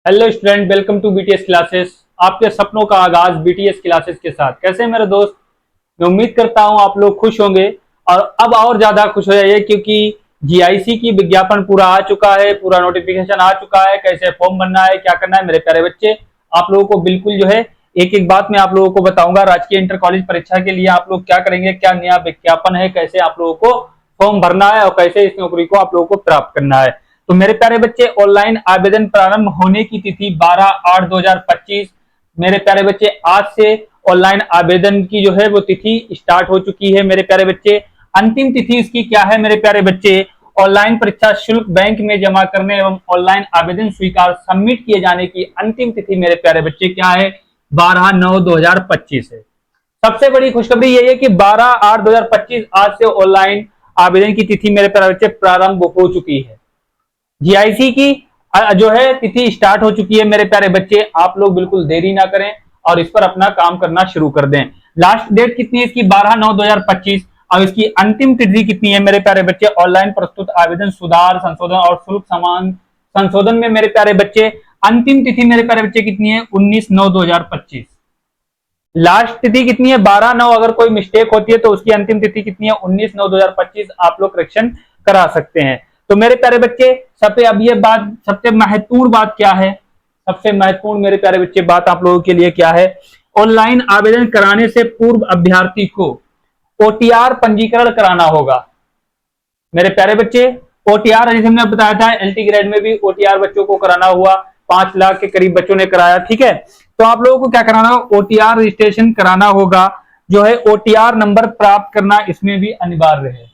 Hello student, welcome to BTS classes. आपके सपनों का आगाज बीटीएस क्लासेस के साथ। कैसे हैं मेरे दोस्त? मैं उम्मीद करता हूं आप लोग खुश होंगे और अब और ज्यादा खुश हो जाइए क्योंकि जीआईसी की विज्ञापन पूरा आ चुका है, पूरा नोटिफिकेशन आ चुका है। कैसे फॉर्म भरना है, क्या करना है मेरे प्यारे बच्चे, आप लोगों को बिल्कुल जो है एक एक बात मैं आप लोगों को बताऊंगा। राजकीय इंटर कॉलेज परीक्षा के लिए आप लोग क्या करेंगे, क्या नया विज्ञापन है, कैसे आप लोगों को फॉर्म भरना है और कैसे इस नौकरी को आप लोगों को प्राप्त करना है। तो मेरे प्यारे बच्चे, ऑनलाइन आवेदन प्रारंभ होने की तिथि 12/8/2025। मेरे प्यारे बच्चे, आज से ऑनलाइन आवेदन की जो है वो तिथि स्टार्ट हो चुकी है। मेरे प्यारे बच्चे, अंतिम तिथि इसकी क्या है मेरे प्यारे बच्चे? ऑनलाइन परीक्षा शुल्क बैंक में जमा करने एवं ऑनलाइन आवेदन स्वीकार सबमिट किए जाने की अंतिम तिथि मेरे प्यारे बच्चे क्या है? 12/9/2025 है। सबसे बड़ी खुशखबरी यही है कि 12/8/2025 आज से ऑनलाइन आवेदन की तिथि मेरे प्यारे बच्चे प्रारंभ हो चुकी है। जीआईसी की जो है तिथि स्टार्ट हो चुकी है। मेरे प्यारे बच्चे, आप लोग बिल्कुल देरी ना करें और इस पर अपना काम करना शुरू कर दें। लास्ट डेट कितनी है इसकी? 12/9/2025। और इसकी अंतिम तिथि कितनी है मेरे प्यारे बच्चे? ऑनलाइन प्रस्तुत आवेदन सुधार, संशोधन और शुल्क समान संशोधन में मेरे प्यारे बच्चे अंतिम तिथि मेरे प्यारे बच्चे कितनी है? 19/9/2025। लास्ट तिथि कितनी है? 12/9। अगर कोई मिस्टेक होती है तो उसकी अंतिम तिथि कितनी है? 19/9/2025। आप लोग करेक्शन करा सकते हैं। तो मेरे प्यारे बच्चे, सबसे अब ये बात, सबसे महत्वपूर्ण बात क्या है? सबसे महत्वपूर्ण मेरे प्यारे बच्चे बात आप लोगों के लिए क्या है? ऑनलाइन आवेदन कराने से पूर्व अभ्यर्थी को ओटीआर पंजीकरण कराना होगा। मेरे प्यारे बच्चे, ओटीआर जैसे हमने बताया था, एलटी ग्रेड में भी ओटीआर बच्चों को कराना हुआ। 5 लाख के करीब बच्चों ने कराया। ठीक है, तो आप लोगों को क्या कराना होगा? ओटीआर रजिस्ट्रेशन कराना होगा। जो है ओटीआर नंबर प्राप्त करना इसमें भी अनिवार्य है।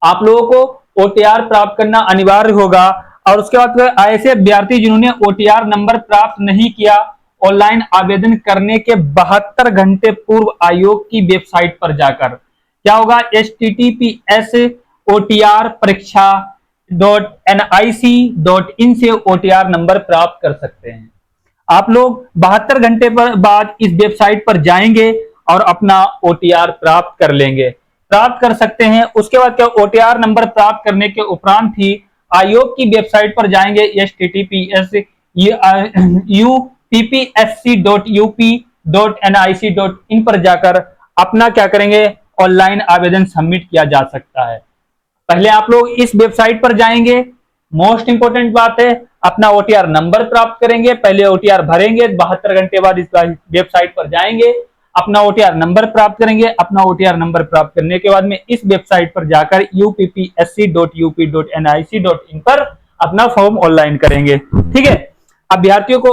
आप लोगों को ओटीआर प्राप्त करना अनिवार्य होगा। और उसके बाद ऐसे अभ्यर्थी जिन्होंने ओटीआर नंबर प्राप्त नहीं किया, ऑनलाइन आवेदन करने के 72 घंटे पूर्व आयोग की वेबसाइट पर जाकर क्या होगा? https://otr-pareksha.nic.in से ओटीआर नंबर प्राप्त कर सकते हैं। आप लोग 72 घंटे पर बाद इस वेबसाइट पर जाएंगे और अपना ओटीआर प्राप्त कर लेंगे, प्राप्त कर सकते हैं। उसके बाद क्या? ओटीआर नंबर प्राप्त करने के उपरांत ही आयोग की वेबसाइट पर जाएंगे, https://upppsc.up.nic.in पर जाकर अपना क्या करेंगे? ऑनलाइन आवेदन सबमिट किया जा सकता है। पहले आप लोग इस वेबसाइट पर जाएंगे, मोस्ट इंपोर्टेंट बात है, अपना ओटीआर नंबर प्राप्त करेंगे। पहले ओटीआर भरेंगे, 72 घंटे बाद इस वेबसाइट पर जाएंगे, अपना ओटीआर नंबर प्राप्त करेंगे। अपना ओटीआर नंबर प्राप्त करने के बाद में इस वेबसाइट पर जाकर uppsc.up.nic.in पर अपना फॉर्म ऑनलाइन करेंगे। ठीक है, अभ्यर्थियों को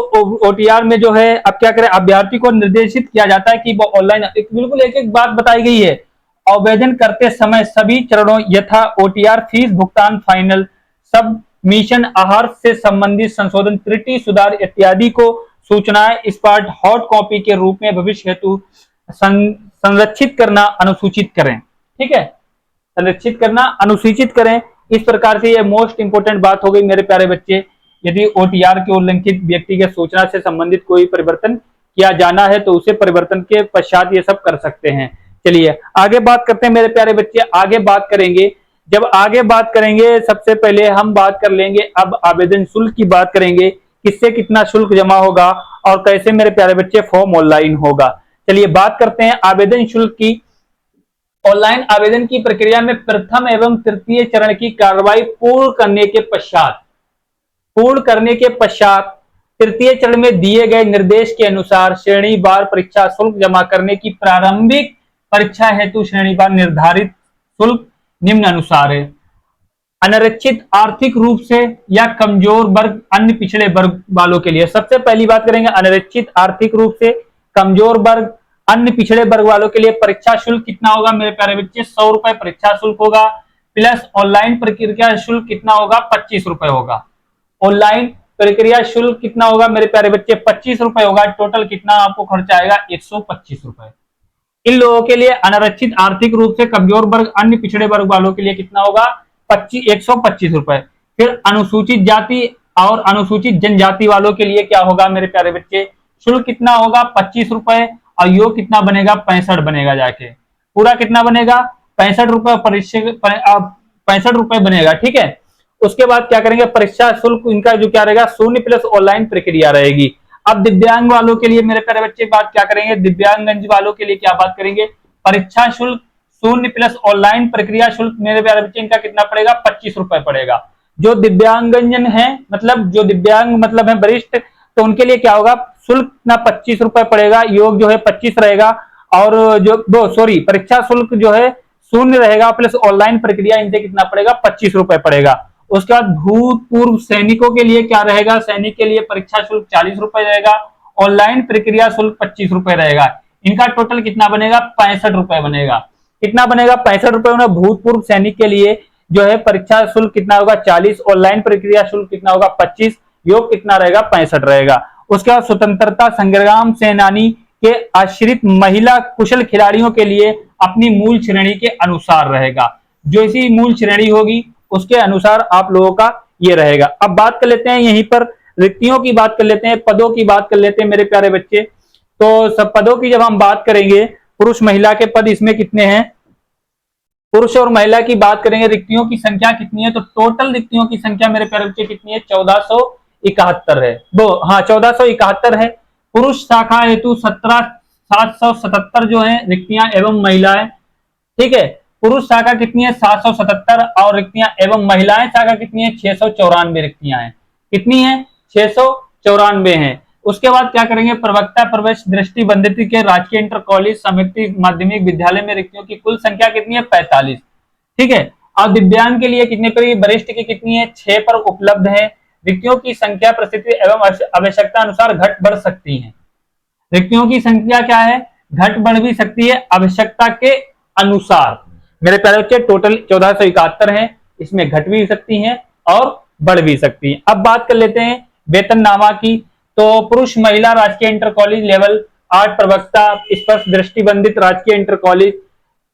ओटीआर में जो है अब क्या करें? अभ्यर्थी को निर्देशित किया जाता है कि वो ऑनलाइन, बिल्कुल एक एक बात बताई गई है। आवेदन करते समय सभी चरणों यथा ओटीआर फीस भुगतान, फाइनल सबमिशन, आहार से संबंधित संशोधन, त्रुटि सुधार इत्यादि को सूचनाएं स्पॉट हॉट कॉपी के रूप में भविष्य हेतु संरक्षित करना अनुसूचित करें। ठीक है, संरक्षित करना अनुसूचित करें। इस प्रकार से ये मोस्ट इंपोर्टेंट बात हो गई मेरे प्यारे बच्चे। यदि ओटीआर के उल्लंघित व्यक्ति के सूचना से संबंधित कोई परिवर्तन किया जाना है तो उसे परिवर्तन के पश्चात ये सब कर सकते हैं। चलिए आगे बात करते हैं मेरे प्यारे बच्चे। आगे बात करेंगे, जब आगे बात करेंगे सबसे पहले हम बात कर लेंगे अब आवेदन शुल्क की बात करेंगे, किससे कितना शुल्क जमा होगा और कैसे मेरे प्यारे बच्चे फॉर्म ऑनलाइन होगा। चलिए बात करते हैं आवेदन शुल्क की। ऑनलाइन आवेदन की प्रक्रिया में प्रथम एवं तृतीय चरण की कार्रवाई पूर्ण करने के पश्चात तृतीय चरण में दिए गए निर्देश के अनुसार श्रेणीवार परीक्षा शुल्क जमा करने की प्रारंभिक परीक्षा हेतु श्रेणीवार निर्धारित शुल्क निम्न अनुसार है। अनारक्षित आर्थिक रूप से या कमजोर वर्ग अन्य पिछड़े वर्ग वालों के लिए, सबसे पहली बात करेंगे अनारक्षित आर्थिक रूप से कमजोर वर्ग अन्य पिछड़े वर्ग वालों के लिए परीक्षा शुल्क कितना होगा मेरे प्यारे बच्चे? 100 रुपए परीक्षा शुल्क होगा, प्लस ऑनलाइन प्रक्रिया शुल्क कितना होगा? 25 रुपए होगा। ऑनलाइन प्रक्रिया शुल्क कितना होगा मेरे प्यारे बच्चे? 25 रुपए होगा। टोटल कितना आपको खर्चा आएगा? 125 रुपए। इन लोगों के लिए अनारक्षित आर्थिक रूप से कमजोर वर्ग अन्य पिछड़े वर्ग वालों के लिए कितना होगा? 125 रुपए। फिर अनुसूचित जाति और अनुसूचित जनजाति वालों के लिए क्या होगा मेरे प्यारे बच्चे? शुल्क कितना होगा? 25 रुपए। और योग कितना बनेगा? 65 बनेगा। जाके पूरा कितना बनेगा? 65 रुपए 65 रुपए बनेगा। ठीक है, उसके बाद क्या करेंगे, परीक्षा शुल्क इनका जो क्या रहेगा, शून्य प्लस ऑनलाइन प्रक्रिया रहेगी। अब दिव्यांग वालों के लिए मेरे प्यारे बच्चे बात क्या करेंगे, दिव्यांगजन वालों के लिए क्या बात करेंगे, परीक्षा शुल्क शून्य प्लस ऑनलाइन प्रक्रिया शुल्क मेरे प्यारे बच्चे इनका कितना पड़ेगा, 25 रुपए पड़ेगा। जो दिव्यांगजन है, मतलब जो दिव्यांग मतलब है वरिष्ठ, तो उनके लिए क्या होगा, शुल्क ना 25 रुपए पड़ेगा, योग जो है 25 रहेगा, और जो दो सॉरी परीक्षा शुल्क जो है शून्य रहेगा, प्लस ऑनलाइन प्रक्रिया इनसे कितना पड़ेगा, 25 रुपए पड़ेगा। उसके बाद भूतपूर्व सैनिकों के लिए क्या रहेगा, सैनिक के लिए परीक्षा शुल्क 40 रुपए रहेगा, ऑनलाइन प्रक्रिया शुल्क 25 रुपए रहेगा। इनका टोटल कितना बनेगा, 65 रुपए बनेगा। कितना बनेगा, 65 रुपए। भूतपूर्व सैनिक के लिए जो है परीक्षा शुल्क कितना होगा, 40, ऑनलाइन प्रक्रिया शुल्क कितना होगा, 25, योग कितना रहेगा, 65 रहेगा। उसके बाद स्वतंत्रता संग्राम सेनानी के आश्रित महिला कुशल खिलाड़ियों के लिए अपनी मूल श्रेणी के अनुसार रहेगा, जो इसी मूल श्रेणी होगी उसके अनुसार आप लोगों का ये रहेगा। अब बात कर लेते हैं यहीं पर रिक्तियों की बात कर लेते हैं, पदों की बात कर लेते हैं मेरे प्यारे बच्चे। तो सब पदों की जब हम बात करेंगे, पुरुष महिला के पद इसमें कितने हैं, पुरुष और महिला की बात करेंगे, रिक्तियों की संख्या कितनी है, तो टोटल रिक्तियों की संख्या मेरे प्यारे बच्चे कितनी है, 1471 है। वो हाँ 1471 है। पुरुष शाखा हेतु 17,777 जो है रिक्तियां एवं महिलाएं, ठीक है। पुरुष शाखा कितनी है, 777, और रिक्तियां एवं महिलाएं शाखा कितनी है, 694 रिक्तियां हैं। कितनी है, 694 है। उसके बाद क्या करेंगे, प्रवक्ता प्रवेश दृष्टिबंधित के राजकीय इंटर कॉलेज संयुक्त माध्यमिक विद्यालय में रिक्तियों की कुल संख्या कितनी है, 45, ठीक है। और दिव्यांग के लिए कितने पर, वरिष्ठ की कितनी है, 6 पर उपलब्ध है। रिक्तियों की संख्या परिस्थिति एवं आवश्यकता अनुसार घट बढ़ सकती है। रिक्तियों की संख्या क्या है, घट बढ़ भी सकती है आवश्यकता के अनुसार। मेरे प्यारे बच्चे टोटल 1471 है, इसमें घट भी सकती हैं और बढ़ भी सकती हैं। अब बात कर लेते हैं वेतननामा की। तो पुरुष महिला राजकीय इंटर कॉलेज लेवल 8 प्रवक्ता स्पष्ट दृष्टिबंधित राजकीय इंटर कॉलेज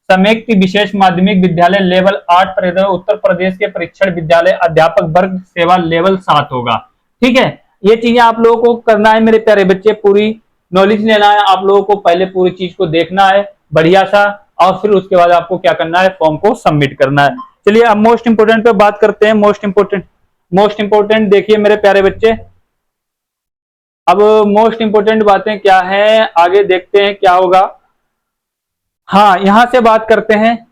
संयुक्त विशेष माध्यमिक विद्यालय लेवल 8 उत्तर प्रदेश के परीक्षण विद्यालय अध्यापक वर्ग सेवा लेवल 7 होगा, ठीक है। ये चीजें आप लोगों को करना है मेरे प्यारे बच्चे, पूरी नॉलेज लेना है आप लोगों को, पहले पूरी चीज को देखना है बढ़िया सा, और फिर उसके बाद आपको क्या करना है, फॉर्म को सबमिट करना है। चलिए अब मोस्ट इंपोर्टेंट पे बात करते हैं। मोस्ट इंपोर्टेंट देखिए मेरे प्यारे बच्चे, अब मोस्ट इंपोर्टेंट बातें क्या है, आगे देखते हैं क्या होगा। हाँ यहां से बात करते हैं,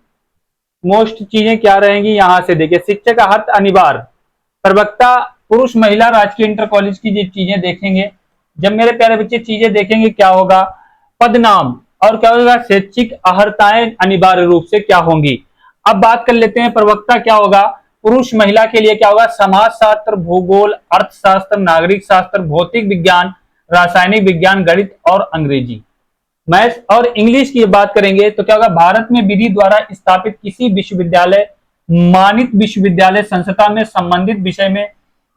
मोस्ट चीजें क्या रहेंगी यहां से देखिए। शिक्षक का हक अनिवार्य, प्रवक्ता पुरुष महिला राजकीय इंटर कॉलेज की जो चीजें देखेंगे, जब मेरे प्यारे बच्चे चीजें देखेंगे क्या होगा, पदनाम और क्या होगा, शैक्षिक अहर्ताएं अनिवार्य रूप से क्या होंगी। अब बात कर लेते हैं प्रवक्ता क्या होगा, पुरुष महिला के लिए क्या होगा, समाजशास्त्र, भूगोल, अर्थशास्त्र, नागरिक शास्त्र, भौतिक विज्ञान, रासायनिक विज्ञान, गणित और अंग्रेजी। मैथ्स और इंग्लिश की बात करेंगे तो क्या होगा, भारत में विधि द्वारा स्थापित किसी विश्वविद्यालय, मानित विश्वविद्यालय संस्था में संबंधित विषय में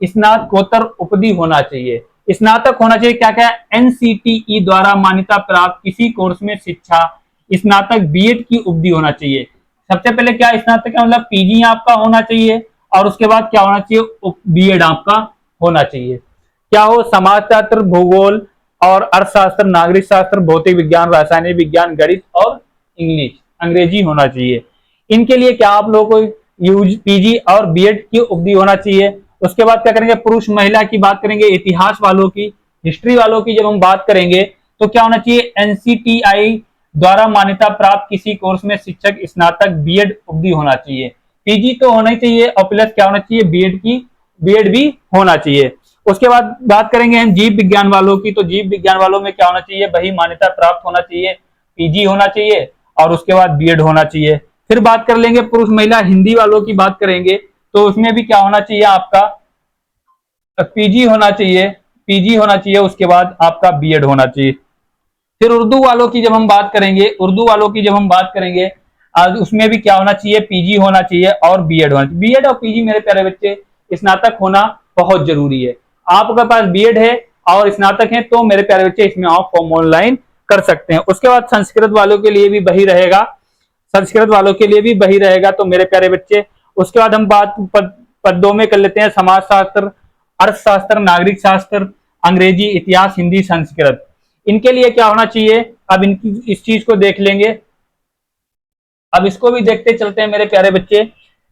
स्नातकोत्तर उपाधि होना चाहिए, स्नातक होना चाहिए। क्या क्या, एनसीटीई द्वारा मान्यता प्राप्त किसी कोर्स में शिक्षा स्नातक बीएड की उपाधि होना चाहिए। सबसे पहले क्या स्नातक का मतलब पीजी आपका होना चाहिए, और उसके बाद क्या होना चाहिए, बीएड आपका होना चाहिए। क्या हो, समाजशास्त्र, भूगोल और अर्थशास्त्र, नागरिक शास्त्र, भौतिक विज्ञान, रासायनिक विज्ञान, गणित और इंग्लिश, अंग्रेजी होना चाहिए। इनके लिए क्या आप लोगों को पीजी और बीएड की उपाधि होना चाहिए। उसके बाद क्या करेंगे, पुरुष महिला की बात करेंगे, इतिहास वालों की, हिस्ट्री वालों की जब हम बात करेंगे तो क्या होना चाहिए, एनसीटीआई द्वारा मान्यता प्राप्त किसी कोर्स में शिक्षक स्नातक बीएड उपाधि होना चाहिए। पीजी तो होना ही चाहिए और प्लस क्या होना चाहिए, बीएड भी होना चाहिए। उसके बाद बात करेंगे हम जीव विज्ञान वालों की, तो जीव विज्ञान वालों में क्या होना चाहिए, वही मान्यता प्राप्त होना चाहिए, पीजी होना चाहिए और उसके बाद बीएड होना चाहिए। फिर बात कर लेंगे पुरुष महिला हिंदी वालों की बात करेंगे, तो उसमें भी क्या होना चाहिए, आपका पीजी होना चाहिए, उसके बाद आपका बीएड होना चाहिए। फिर उर्दू वालों की जब हम बात करेंगे, आज उसमें भी क्या होना चाहिए, पीजी होना चाहिए और बीएड होना चाहिए। बीएड और पीजी मेरे प्यारे बच्चे स्नातक होना बहुत जरूरी है। आपके पास बीएड है और स्नातक है तो मेरे प्यारे बच्चे इसमें आप फॉर्म ऑनलाइन कर सकते हैं। उसके बाद संस्कृत वालों के लिए भी वही रहेगा, तो मेरे प्यारे बच्चे उसके बाद हम बात पदों में कर लेते हैं, समाजशास्त्र, अर्थशास्त्र, नागरिक शास्त्र, अंग्रेजी, इतिहास, हिंदी, संस्कृत। इनके लिए क्या होना चाहिए, अब इनकी इस चीज को देख लेंगे। अब इसको भी देखते चलते हैं मेरे प्यारे बच्चे।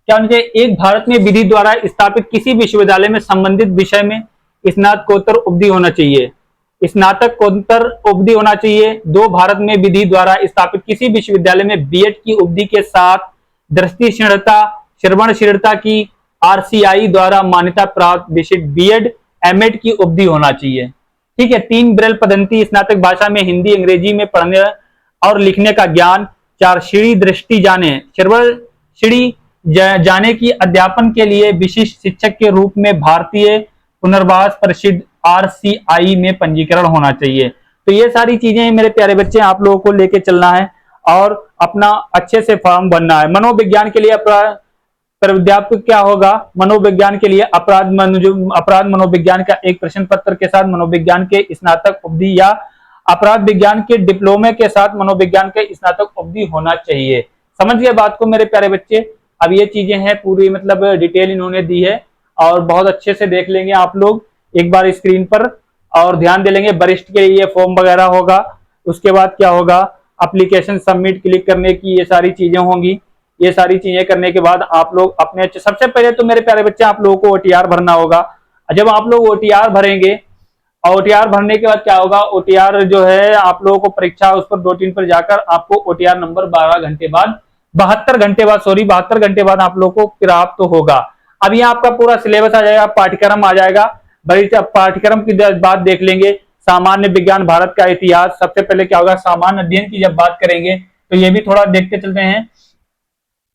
क्या होना चाहिए, एक भारत में विधि द्वारा स्थापित किसी विश्वविद्यालय में संबंधित विषय में स्नातकोत्तर उपाधि होना चाहिए, स्नातकोत्तर उपाधि होना चाहिए। दो, भारत में विधि द्वारा स्थापित किसी विश्वविद्यालय में बीएड की उपाधि के साथ दृष्टिशीलता श्रवणशीलता की आरसीआई द्वारा मान्यता प्राप्त विशिष्ट बीएड एमएड की उपाधि होना चाहिए। ठीक है। तीन, ब्रेल पद्धति स्नातक भाषा में हिंदी अंग्रेजी में पढ़ने और लिखने का ज्ञान। चार, सीढ़ी दृष्टि जाने श्रवण सीढ़ी जाने की अध्यापन के लिए विशिष्ट शिक्षक के रूप में भारतीय पुनर्वास परिषद आरसीआई में पंजीकरण होना चाहिए। तो ये सारी चीजें मेरे प्यारे बच्चे आप लोगों को लेके चलना है और अपना अच्छे से फॉर्म बनना है। मनोविज्ञान के लिए प्राध्यापक क्या होगा, मनोविज्ञान के लिए अपराध मनोविज्ञान का एक प्रश्न पत्र के साथ मनोविज्ञान के स्नातक उपाधि या अपराध विज्ञान के डिप्लोमे के साथ मनोविज्ञान के स्नातक उपाधि होना चाहिए। समझ गए बात को मेरे प्यारे बच्चे। अब ये चीजें हैं पूरी मतलब डिटेल इन्होंने दी है और बहुत अच्छे से देख लेंगे आप लोग एक बार स्क्रीन पर और ध्यान दे लेंगे। वरिष्ठ के लिए फॉर्म वगैरह होगा, उसके बाद क्या होगा, एप्लीकेशन सबमिट क्लिक करने की ये सारी चीजें होंगी। ये सारी चीजें करने के बाद आप लोग अपने सबसे पहले तो मेरे प्यारे बच्चे आप लोगों को ओटीआर भरना होगा। जब आप लोग ओटीआर भरेंगे और ओटीआर भरने के बाद क्या होगा, ओटीआर जो है आप लोगों को परीक्षा उस पर 2-3 पर जाकर आपको ओटीआर नंबर 72 घंटे बाद आप लोगों को प्राप्त तो होगा। अब यहाँ आपका पूरा सिलेबस आ जाएगा, पाठ्यक्रम आ जाएगा। बड़ी पाठ्यक्रम की बात देख लेंगे। सामान्य विज्ञान, भारत का इतिहास। सबसे पहले क्या होगा, सामान्य अध्ययन की जब बात करेंगे तो ये भी थोड़ा देखते चलते हैं।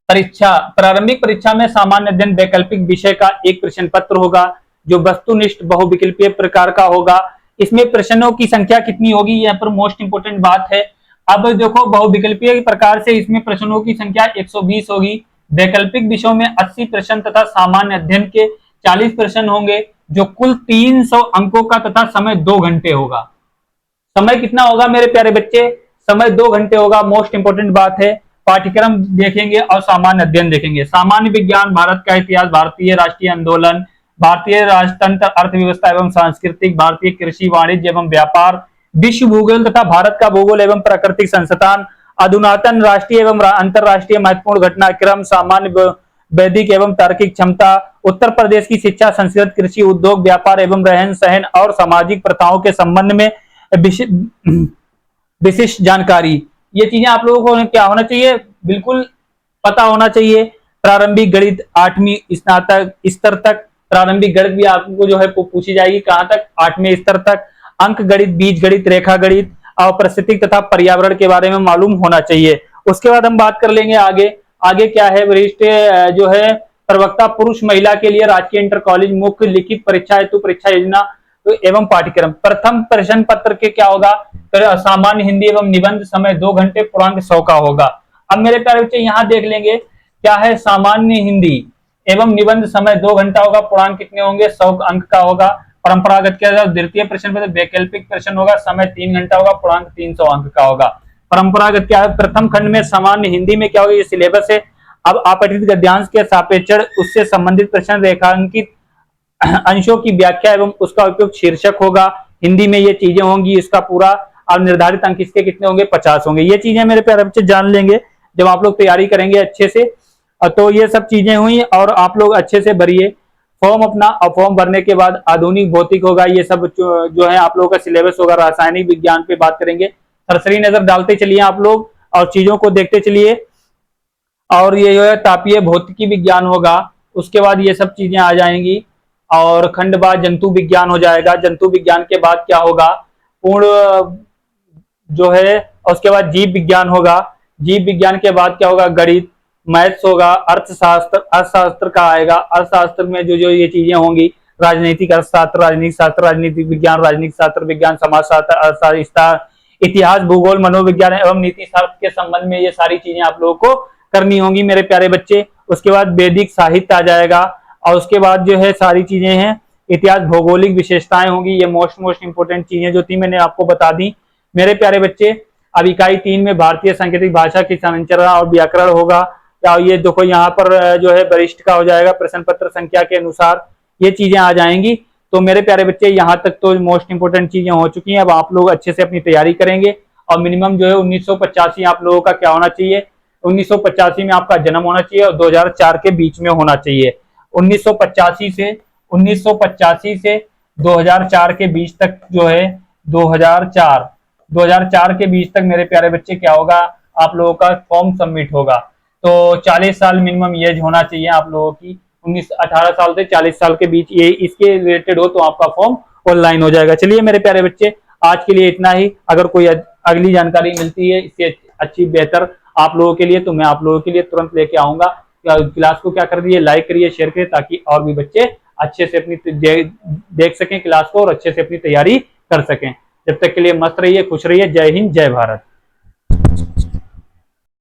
परीक्षा, प्रारंभिक परीक्षा में सामान्य अध्ययन वैकल्पिक विषय का एक प्रश्न पत्र होगा जो वस्तुनिष्ठ बहुविकल्पीय प्रकार का होगा। इसमें प्रश्नों की संख्या कितनी होगी, यहाँ पर मोस्ट इंपोर्टेंट बात है। अब देखो बहुविकल्पीय प्रकार से इसमें प्रश्नों की संख्या 120 होगी। वैकल्पिक विषयों में 80 प्रश्न तथा सामान्य अध्ययन के 40 प्रश्न होंगे जो कुल 300 अंकों का तथा समय 2 घंटे होगा। समय कितना होगा मेरे प्यारे बच्चे, समय 2 घंटे होगा। मोस्ट इंपोर्टेंट बात है। पाठ्यक्रम देखेंगे और सामान्य अध्ययन देखेंगे। सामान्य विज्ञान, भारत का इतिहास, भारतीय राष्ट्रीय आंदोलन, भारतीय राजतंत्र, अर्थव्यवस्था एवं सांस्कृतिक, भारतीय कृषि, वाणिज्य एवं व्यापार, विश्व भूगोल तथा भारत का भूगोल एवं प्राकृतिक संस्थान, अधुनातन राष्ट्रीय एवं अंतरराष्ट्रीय महत्वपूर्ण घटनाक्रम, सामान्य वैदिक एवं तार्किक क्षमता, उत्तर प्रदेश की शिक्षा, संस्कृत, कृषि, उद्योग, व्यापार एवं रहन सहन और सामाजिक प्रथाओं के संबंध में विशिष्ट जानकारी। ये चीजें आप लोगों को क्या होना चाहिए, बिल्कुल पता होना चाहिए। प्रारंभिक गणित 8वीं स्नातक स्तर तक, प्रारंभिक गणित भी आपको जो है पूछी जाएगी, कहां तक, 8वें स्तर तक। अंक गणित, बीज गणित, रेखा गणित और परिस्थितिक तथा पर्यावरण के बारे में मालूम होना चाहिए। उसके बाद हम बात कर लेंगे आगे क्या है, वरिष्ठ जो है प्रवक्ता पुरुष महिला के लिए राजकीय इंटर कॉलेज मुख्य लिखित परीक्षा हेतु परीक्षा योजना एवं पाठ्यक्रम। प्रथम प्रश्न पत्र के क्या होगा, सामान्य हिंदी एवं निबंध, समय 2 घंटे, पूर्णांक 100 का होगा। अब मेरे प्यारे बच्चे यहाँ देख लेंगे क्या है, सामान्य हिंदी एवं निबंध समय 2 घंटा होगा, पूर्णांक कितने होंगे, 100 अंक का होगा। परंपरागत क्या, द्वितीय प्रश्न में वैकल्पिक प्रश्न होगा, समय 3 घंटा होगा, पूर्णांक 300 अंक का होगा। परंपरागत क्या है, प्रथम खंड में सामान्य हिंदी में क्या होगा, ये सिलेबस है। अब अपठित गद्यांश के सापेक्षण उससे संबंधित प्रश्न, रेखांकित अंशों की व्याख्या एवं उसका उपयोग शीर्षक होगा। हिंदी में ये चीजें होंगी, इसका पूरा और निर्धारित अंक इसके कितने होंगे, 50 होंगे। ये चीजें मेरे प्यारे बच्चे जान लेंगे जब आप लोग तैयारी करेंगे अच्छे से। तो ये सब चीजें हुई और आप लोग अच्छे से भरिए फॉर्म अपना, और फॉर्म भरने के बाद आधुनिक भौतिक होगा, ये सब जो है आप लोगों का सिलेबस होगा। रासायनिक विज्ञान पे बात करेंगे, सरसरी नजर डालते चलिए आप लोग और चीजों को देखते चलिए। और ये जो है तापीय भौतिकी विज्ञान होगा, उसके बाद ये सब चीजें आ जाएंगी। और खंड बाद जंतु विज्ञान हो जाएगा। जंतु विज्ञान के बाद क्या होगा, पूर्ण जो है, उसके बाद जीव विज्ञान होगा। जीव विज्ञान के बाद क्या होगा, गणित, मैथ्स होगा, अर्थशास्त्र का आएगा। अर्थशास्त्र में जो जो ये चीजें होंगी, राजनीतिक अर्थशास्त्र, राजनीतिक शास्त्र, राजनीतिक विज्ञान, राजनीतिक शास्त्र विज्ञान, समाजशास्त्र, अर्थशास्त्र, इतिहास, भूगोल, मनोविज्ञान एवं नीति शास्त्र के संबंध में ये सारी चीजें आप लोगों को करनी होंगी मेरे प्यारे बच्चे। उसके बाद वैदिक साहित्य आ जाएगा और उसके बाद जो है सारी चीजें हैं, इतिहास, भौगोलिक विशेषताएं होंगी। ये मोस्ट इंपोर्टेंट चीजें जो थी मैंने आपको बता दी मेरे प्यारे बच्चे। अब इकाई 3 में भारतीय सांकेतिक भाषा की संरचना और व्याकरण होगा। ये देखो यहाँ पर जो है वरिष्ठ का हो जाएगा, प्रश्न पत्र संख्या के अनुसार ये चीजें आ जाएंगी। तो मेरे प्यारे बच्चे यहाँ तक तो मोस्ट इंपोर्टेंट चीजें हो चुकी हैं। अब आप लोग अच्छे से अपनी तैयारी करेंगे और मिनिमम जो है 1985 आप लोगों का क्या होना चाहिए, 1985 में आपका जन्म होना चाहिए और 2004 के बीच में होना चाहिए। 1985 से 2004 के बीच तक जो है 2004 के बीच तक मेरे प्यारे बच्चे क्या होगा, आप लोगों का फॉर्म सबमिट होगा। तो 40 साल मिनिमम एज होना चाहिए आप लोगों की, 18 साल से 40 साल के बीच, ये इसके रिलेटेड हो तो आपका फॉर्म ऑनलाइन हो जाएगा। चलिए मेरे प्यारे बच्चे, आज के लिए इतना ही। अगर कोई अगली जानकारी मिलती है इससे अच्छी बेहतर आप लोगों के लिए, तो मैं आप लोगों के लिए तुरंत लेके आऊंगा। क्लास को क्या कर दिए, लाइक करिए, शेयर करिए, ताकि और भी बच्चे अच्छे से अपनी देख सकें क्लास को और अच्छे से अपनी तैयारी कर सकें। जब तक के लिए मस्त रहिए, खुश रहिए। जय हिंद, जय भारत।